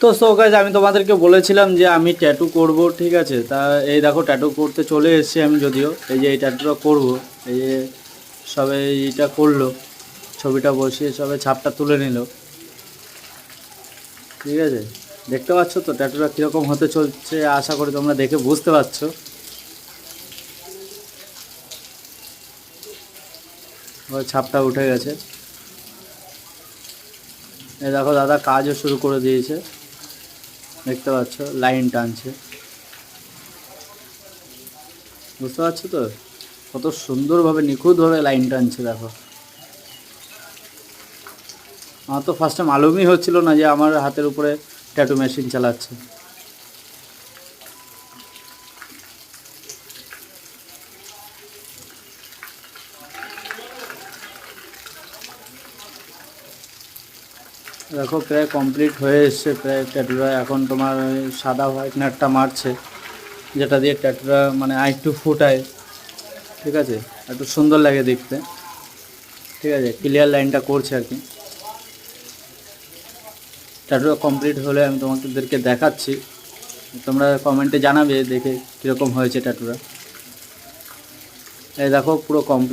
তো so guys আমি তোমাদেরকে বলেছিলাম যে আমি ট্যাটু করব, ঠিক আছে। তা এই দেখো ট্যাটু করতে চলে এসেছি আমি, যদিও এই যে এই ট্যাটুটা করব। এই যে সবে এইটা করলো, ছবিটা বসিয়ে সবে ছাপটা তুলে নিল, ঠিক আছে। দেখতে পাচ্ছ তো ট্যাটুটা কীরকম হতে চলছে, আশা করি তোমরা দেখে বুঝতে পারছো। ওই ছাপটা উঠে গেছে। এই দেখো দাদা কাজও শুরু করে দিয়েছে, দেখতে পাচ্ছ লাইন টানছে, বুঝতে পারছো তো কত সুন্দরভাবে নিখুঁতভাবে লাইন টানছে। দেখো আমার তো ফার্স্টে মালুমই হচ্ছিল না যে আমার হাতের উপরে ট্যাটু মেশিন চালাচ্ছে। দেখো প্রায় কমপ্লিট হয়ে এসছে প্রায় ট্যাটুটা। এখন তোমার সাদা হোয়াইটনারটা মারছে, যেটা দিয়ে ট্যাটুটা মানে আরেকটু ফুটায়, ঠিক আছে, একটু সুন্দর লাগে দেখতে, ঠিক আছে। ক্লিয়ার লাইনটা করছে আর কি। ট্যাটুটা কমপ্লিট হলে আমি তোমাদেরকে দেখাচ্ছি, তোমরা কমেন্টে জানাবে দেখে কীরকম হয়েছে ট্যাটুটা। এই দেখো পুরো কমপ্লিট।